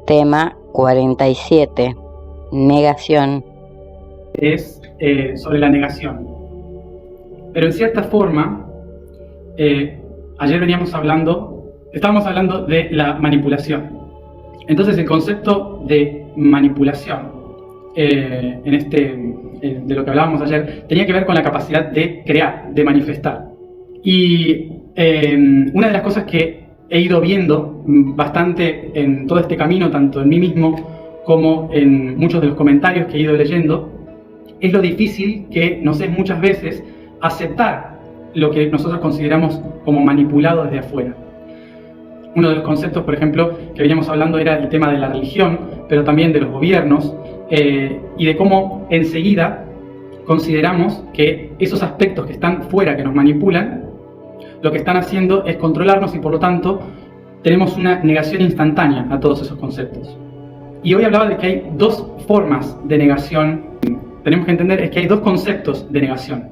Tema 47. Negación. Es sobre la negación. Pero en cierta forma, ayer estábamos hablando de la manipulación. Entonces el concepto de manipulación, de lo que hablábamos ayer, tenía que ver con la capacidad de crear, de manifestar. Y una de las cosas que he ido viendo bastante en todo este camino, tanto en mí mismo como en muchos de los comentarios que he ido leyendo, es lo difícil que nos es muchas veces aceptar lo que nosotros consideramos como manipulado desde afuera. Uno de los conceptos, por ejemplo, que veníamos hablando era el tema de la religión, pero también de los gobiernos, y de cómo enseguida consideramos que esos aspectos que están fuera, que nos manipulan, lo que están haciendo es controlarnos y por lo tanto tenemos una negación instantánea a todos esos conceptos. Y hoy hablaba de que hay dos formas de negación. Tenemos que entender es que hay dos conceptos de negación.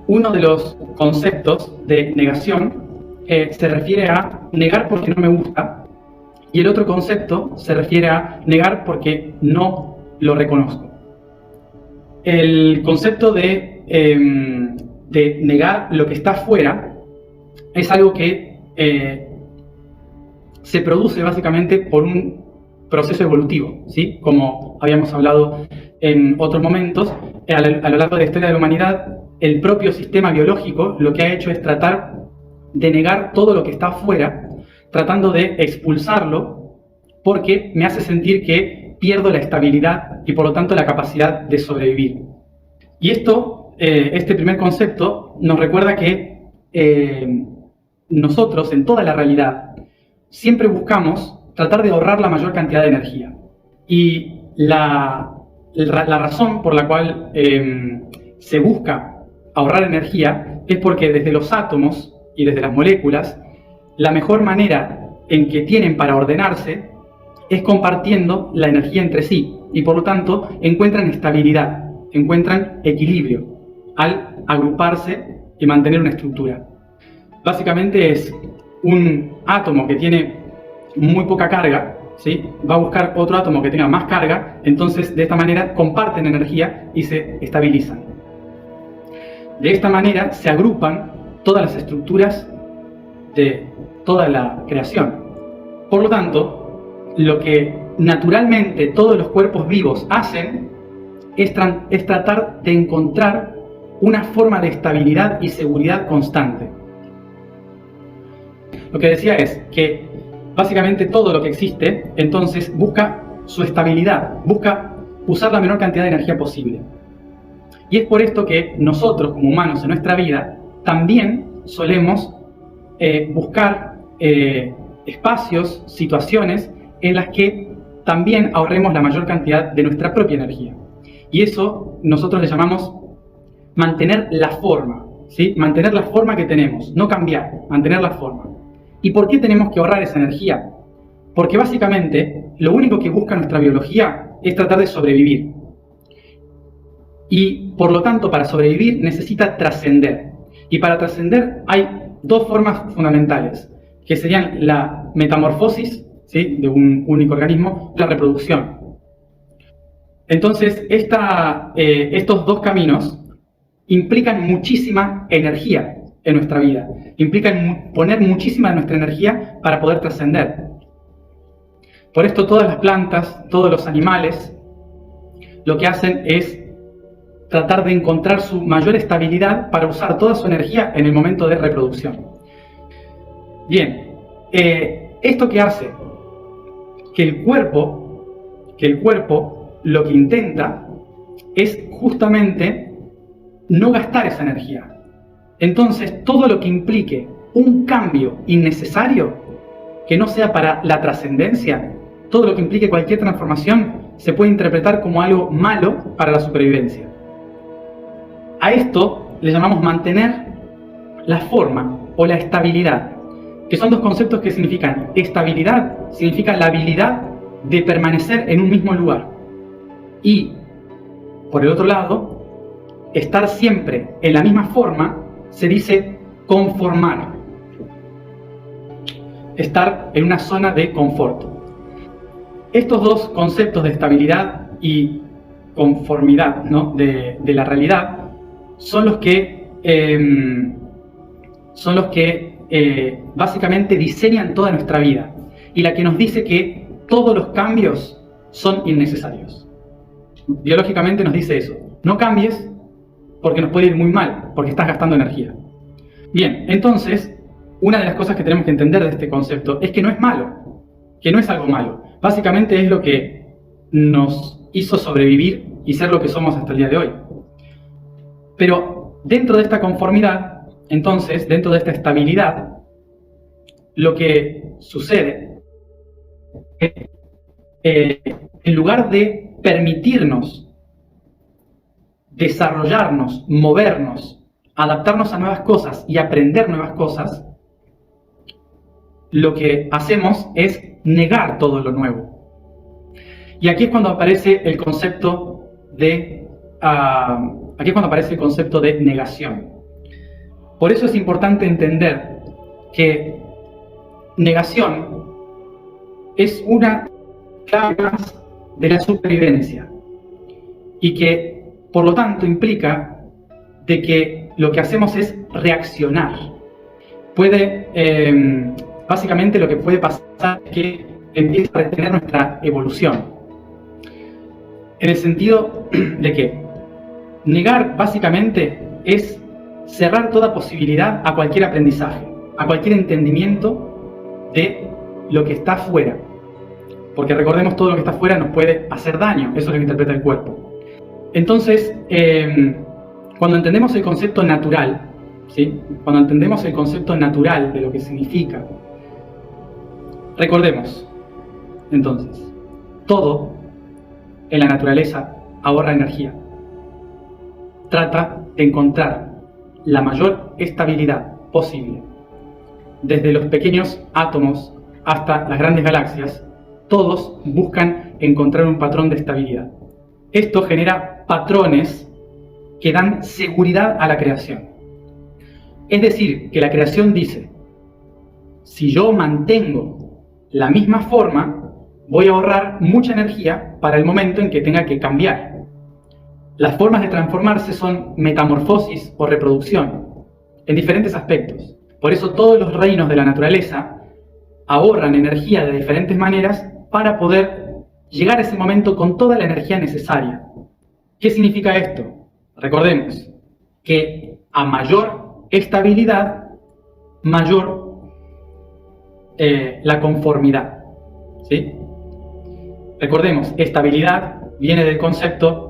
Uno de los conceptos de negación se refiere a negar porque no me gusta, y el otro concepto se refiere a negar porque no lo reconozco. El concepto de negar lo que está fuera es algo que se produce básicamente por un proceso evolutivo, ¿sí? Como habíamos hablado en otros momentos, a lo largo de la historia de la humanidad, el propio sistema biológico lo que ha hecho es tratar de negar todo lo que está afuera, tratando de expulsarlo, porque me hace sentir que pierdo la estabilidad y por lo tanto la capacidad de sobrevivir. Y esto, este primer concepto, nos recuerda que nosotros, en toda la realidad, siempre buscamos tratar de ahorrar la mayor cantidad de energía. Y la razón por la cual se busca ahorrar energía es porque desde los átomos y desde las moléculas, la mejor manera en que tienen para ordenarse es compartiendo la energía entre sí y por lo tanto encuentran estabilidad, encuentran equilibrio al agruparse y mantener una estructura. Básicamente es un átomo que tiene muy poca carga, ¿sí? Va a buscar otro átomo que tenga más carga, entonces de esta manera comparten energía y se estabilizan. De esta manera se agrupan todas las estructuras de toda la creación. Por lo tanto, lo que naturalmente todos los cuerpos vivos hacen es tratar de encontrar una forma de estabilidad y seguridad constante. Lo que decía es que básicamente todo lo que existe entonces busca su estabilidad, busca usar la menor cantidad de energía posible. Y es por esto que nosotros como humanos en nuestra vida también solemos buscar espacios, situaciones en las que también ahorremos la mayor cantidad de nuestra propia energía. Y eso nosotros le llamamos mantener la forma, ¿sí? Mantener la forma que tenemos, no cambiar, mantener la forma. ¿Y por qué tenemos que ahorrar esa energía? Porque básicamente lo único que busca nuestra biología es tratar de sobrevivir. Y por lo tanto, para sobrevivir necesita trascender. Y para trascender hay dos formas fundamentales, que serían la metamorfosis, ¿sí? De un único organismo, la reproducción. Entonces, estos dos caminos implican muchísima energía en nuestra vida, implican poner muchísima de nuestra energía para poder trascender. Por esto todas las plantas, todos los animales, lo que hacen es tratar de encontrar su mayor estabilidad para usar toda su energía en el momento de reproducción. Bien, esto que hace que el cuerpo lo que intenta es justamente no gastar esa energía. Entonces, todo lo que implique un cambio innecesario, que no sea para la trascendencia, todo lo que implique cualquier transformación, se puede interpretar como algo malo para la supervivencia. A esto le llamamos mantener la forma o la estabilidad, que son dos conceptos que significan estabilidad, significa la habilidad de permanecer en un mismo lugar. Y, por el otro lado, estar siempre en la misma forma se dice conformar. Estar en una zona de confort. estos dos conceptos de estabilidad y conformidad, ¿no?, de la realidad son los que básicamente diseñan toda nuestra vida y la que nos dice que todos los cambios son innecesarios. Biológicamente nos dice eso: no cambies porque nos puede ir muy mal, porque estás gastando energía. Bien, entonces, una de las cosas que tenemos que entender de este concepto es que no es malo, que no es algo malo. Básicamente es lo que nos hizo sobrevivir y ser lo que somos hasta el día de hoy. Pero dentro de esta conformidad, entonces, dentro de esta estabilidad, lo que sucede es que en lugar de permitirnos desarrollarnos, movernos, adaptarnos a nuevas cosas y aprender nuevas cosas, lo que hacemos es negar todo lo nuevo. Y aquí es cuando aparece el concepto de negación. Por eso es importante entender que negación es una clave más de la supervivencia y que, por lo tanto, implica de que lo que hacemos es reaccionar. Básicamente lo que puede pasar es que empieza a detener nuestra evolución. En el sentido de que negar básicamente es cerrar toda posibilidad a cualquier aprendizaje, a cualquier entendimiento de lo que está afuera. Porque recordemos, todo lo que está afuera nos puede hacer daño, eso es lo que interpreta el cuerpo. Entonces, cuando entendemos el concepto natural, ¿sí?, cuando entendemos el concepto natural de lo que significa, recordemos, entonces, todo en la naturaleza ahorra energía. Trata de encontrar la mayor estabilidad posible. Desde los pequeños átomos hasta las grandes galaxias, todos buscan encontrar un patrón de estabilidad. Esto genera patrones que dan seguridad a la creación. Es decir, que la creación dice: si yo mantengo la misma forma, voy a ahorrar mucha energía para el momento en que tenga que cambiar. Las formas de transformarse son metamorfosis o reproducción, en diferentes aspectos. Por eso todos los reinos de la naturaleza ahorran energía de diferentes maneras para poder llegar a ese momento con toda la energía necesaria. ¿Qué significa esto? Recordemos que a mayor estabilidad, mayor la conformidad, ¿sí? Recordemos, estabilidad viene del concepto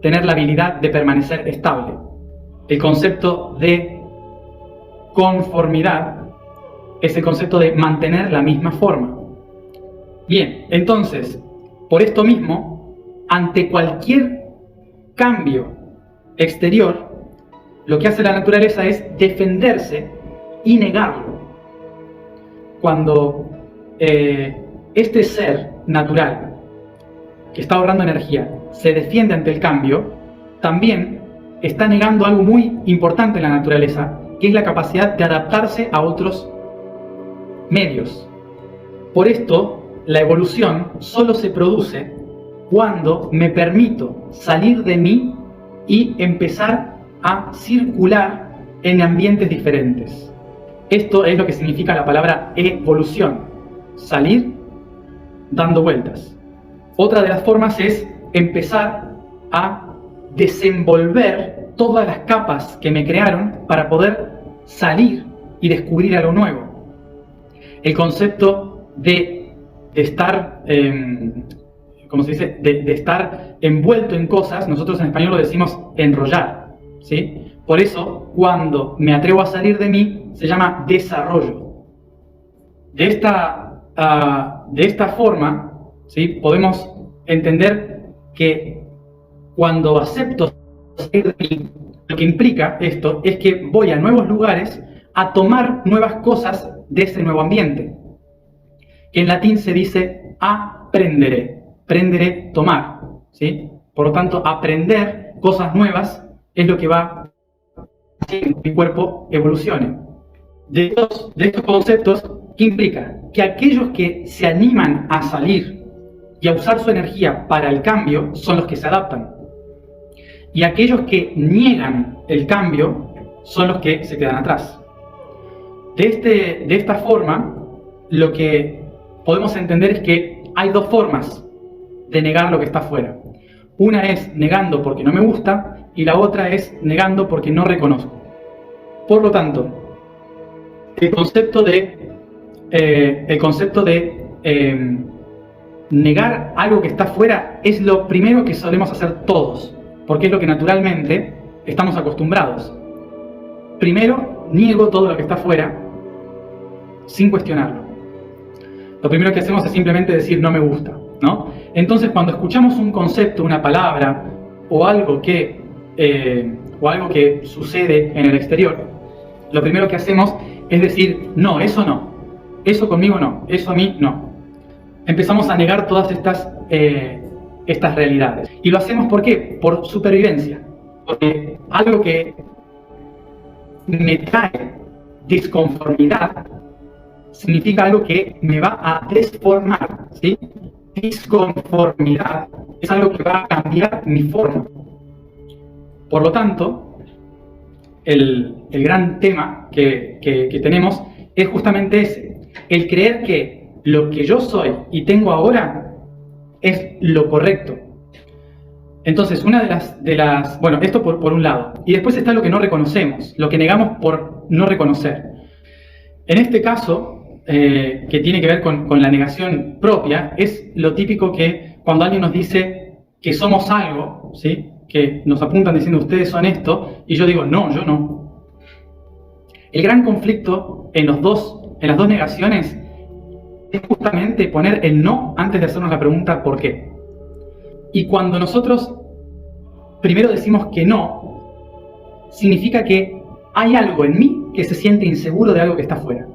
tener la habilidad de permanecer estable. El concepto de conformidad es el concepto de mantener la misma forma. Bien, entonces, por esto mismo, ante cualquier cambio exterior, lo que hace la naturaleza es defenderse y negarlo. Cuando este ser natural que está ahorrando energía se defiende ante el cambio, también está negando algo muy importante en la naturaleza, que es la capacidad de adaptarse a otros medios. Por esto, la evolución solo se produce cuando me permito salir de mí y empezar a circular en ambientes diferentes. Esto es lo que significa la palabra evolución: salir dando vueltas. Otra de las formas es empezar a desenvolver todas las capas que me crearon para poder salir y descubrir algo nuevo. El concepto de estar, ¿cómo se dice?, de estar envuelto en cosas, nosotros en español lo decimos enrollar, ¿sí? Por eso, cuando me atrevo a salir de mí, se llama desarrollo. De esta forma, ¿sí?, podemos entender que cuando acepto salir de mí, lo que implica esto es que voy a nuevos lugares a tomar nuevas cosas de ese nuevo ambiente, que en latín se dice aprendere, prendere, tomar, ¿sí? Por lo tanto, aprender cosas nuevas es lo que va a hacer que mi cuerpo evolucione. De estos conceptos, ¿qué implica? Que aquellos que se animan a salir y a usar su energía para el cambio son los que se adaptan. Y aquellos que niegan el cambio son los que se quedan atrás. De esta forma, lo que podemos entender es que hay dos formas de negar lo que está afuera. Una es negando porque no me gusta y la otra es negando porque no reconozco. Por lo tanto, el concepto de negar algo que está afuera es lo primero que solemos hacer todos, porque es lo que naturalmente estamos acostumbrados. Primero, niego todo lo que está afuera sin cuestionarlo. Lo primero que hacemos es simplemente decir no me gusta, ¿no? Entonces, cuando escuchamos un concepto, una palabra o algo que sucede en el exterior, lo primero que hacemos es decir no, eso conmigo no, eso a mí no. Empezamos a negar todas estas realidades. Y lo hacemos ¿por qué? Por supervivencia. Porque algo que me trae disconformidad significa algo que me va a desformar, ¿sí? Disconformidad es algo que va a cambiar mi forma. Por lo tanto, el gran tema que tenemos es justamente ese, el creer que lo que yo soy y tengo ahora es lo correcto. Entonces, una de las bueno, esto por un lado. Y después está lo que no reconocemos, lo que negamos por no reconocer. En este caso, que tiene que ver con la negación propia, es lo típico que cuando alguien nos dice que somos algo, ¿sí? Que nos apuntan diciendo ustedes son esto, y yo digo no, yo no. El gran conflicto en las dos negaciones es justamente poner el no antes de hacernos la pregunta ¿por qué? Y cuando nosotros primero decimos que no, significa que hay algo en mí que se siente inseguro de algo que está afuera.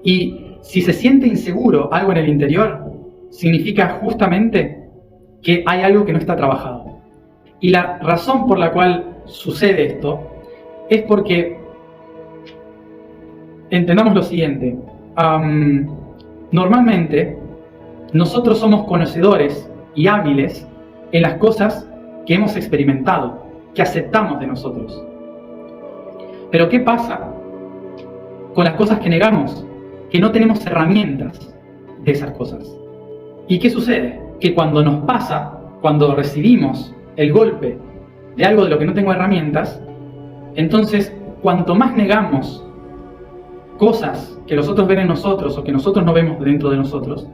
Y si se siente inseguro algo en el interior, significa justamente que hay algo que no está trabajado. Y la razón por la cual sucede esto es porque entendamos lo siguiente. Normalmente, nosotros somos conocedores y hábiles en las cosas que hemos experimentado, que aceptamos de nosotros. Pero ¿qué pasa con las cosas que negamos? Que no tenemos herramientas de esas cosas. ¿Y qué sucede? Que cuando nos pasa, cuando recibimos el golpe de algo de lo que no tengo herramientas, entonces cuanto más negamos cosas que los otros ven en nosotros o que nosotros no vemos dentro de nosotros,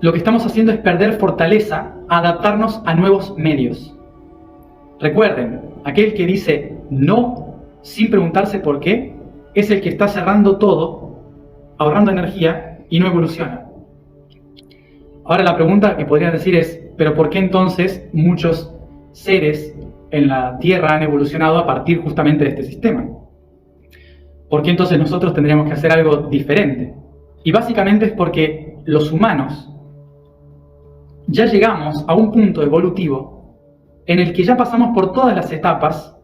lo que estamos haciendo es perder fortaleza a adaptarnos a nuevos medios. Recuerden, aquel que dice no sin preguntarse por qué, es el que está cerrando todo, ahorrando energía y no evoluciona. Ahora la pregunta que podrían decir es, ¿pero por qué entonces muchos seres en la Tierra han evolucionado a partir justamente de este sistema? ¿Por qué entonces nosotros tendríamos que hacer algo diferente? Y básicamente es porque los humanos ya llegamos a un punto evolutivo en el que ya pasamos por todas las etapas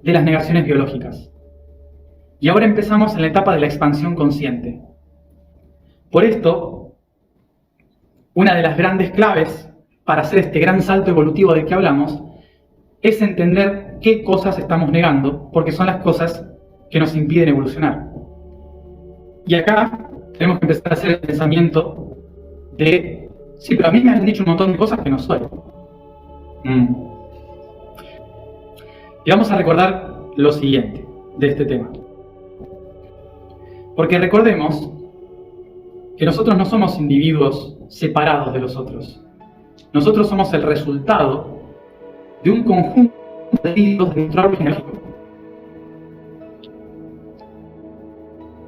de las negaciones biológicas. Y ahora empezamos en la etapa de la expansión consciente. Por esto, una de las grandes claves para hacer este gran salto evolutivo del que hablamos es entender qué cosas estamos negando, porque son las cosas que nos impiden evolucionar. Y acá tenemos que empezar a hacer el pensamiento de, sí, pero a mí me han dicho un montón de cosas que no soy. Y vamos a recordar lo siguiente de este tema. Porque recordemos que nosotros no somos individuos separados de los otros. Nosotros somos el resultado de un conjunto de individuos de nuestro árbol genealógico.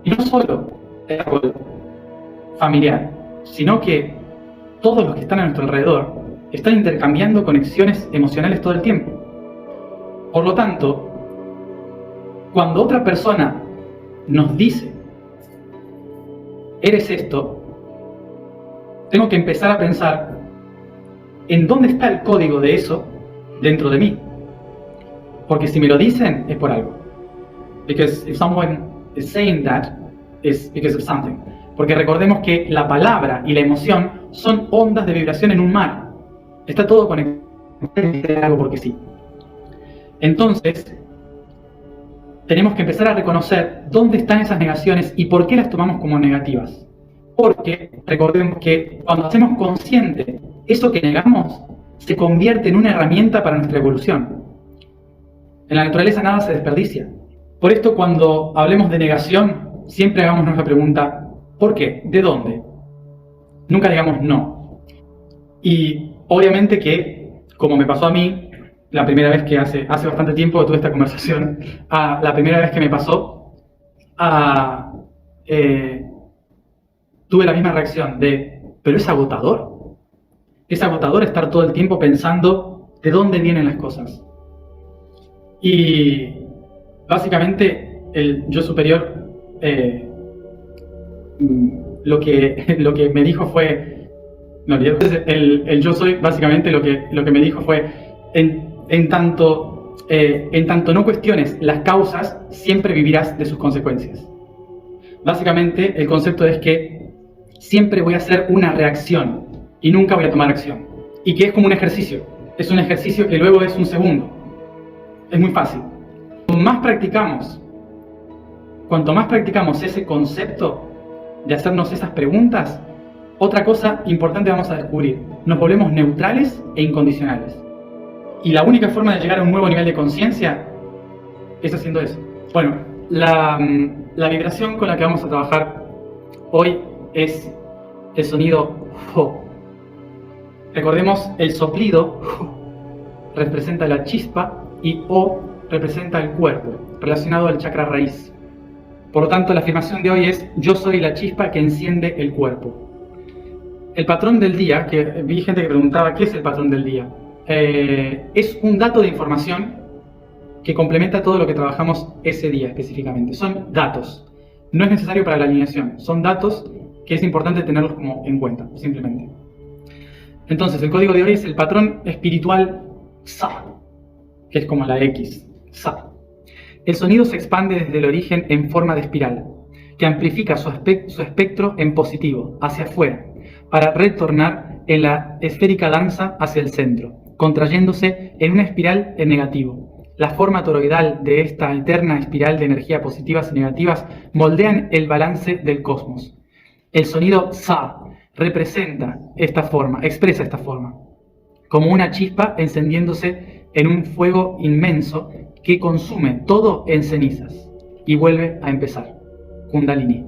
Y no solo el árbol familiar, sino que todos los que están a nuestro alrededor están intercambiando conexiones emocionales todo el tiempo. Por lo tanto, cuando otra persona nos dice eres esto, tengo que empezar a pensar en dónde está el código de eso dentro de mí. Porque si me lo dicen, es por algo. Because if someone is saying that, it's because of something. Porque recordemos que la palabra y la emoción son ondas de vibración en un mar. Está todo conectado, algo porque sí. Entonces, tenemos que empezar a reconocer dónde están esas negaciones y por qué las tomamos como negativas. Porque recordemos que cuando hacemos consciente eso que negamos, se convierte en una herramienta para nuestra evolución. En la naturaleza nada se desperdicia. Por esto, cuando hablemos de negación, siempre hagámonos la pregunta, ¿por qué? ¿De dónde? Nunca digamos no. Y obviamente que, como me pasó a mí, la primera vez que hace bastante tiempo que tuve esta conversación, la primera vez que me pasó, tuve la misma reacción de, pero es agotador. Es agotador estar todo el tiempo pensando de dónde vienen las cosas. Y básicamente el yo superior lo que me dijo fue, no, el yo soy básicamente lo que me dijo fue, en tanto no cuestiones las causas, siempre vivirás de sus consecuencias. Básicamente el concepto es que siempre voy a hacer una reacción y nunca voy a tomar acción. Y que es como un ejercicio. Es un ejercicio que luego es un segundo. Es muy fácil. Cuanto más practicamos ese concepto de hacernos esas preguntas, otra cosa importante vamos a descubrir. Nos volvemos neutrales e incondicionales. Y la única forma de llegar a un nuevo nivel de conciencia es haciendo eso. Bueno, la vibración con la que vamos a trabajar hoy es el sonido Ho. Recordemos, el soplido representa la chispa y O representa el cuerpo, relacionado al chakra raíz. Por lo tanto, la afirmación de hoy es: yo soy la chispa que enciende el cuerpo. El patrón del día, que vi gente que preguntaba ¿qué es el patrón del día? Es un dato de información que complementa todo lo que trabajamos ese día específicamente. Son datos. No es necesario para la alineación. Son datos que es importante tenerlos como en cuenta, simplemente. Entonces, el código de hoy es el patrón espiritual Sa, que es como la X, Sa. El sonido se expande desde el origen en forma de espiral, que amplifica su espectro en positivo, hacia afuera, para retornar en la esférica danza hacia el centro, contrayéndose en una espiral en negativo. La forma toroidal de esta eterna espiral de energía positivas y negativas moldean el balance del cosmos. El sonido Sa representa esta forma, expresa esta forma, como una chispa encendiéndose en un fuego inmenso que consume todo en cenizas y vuelve a empezar. Kundalini.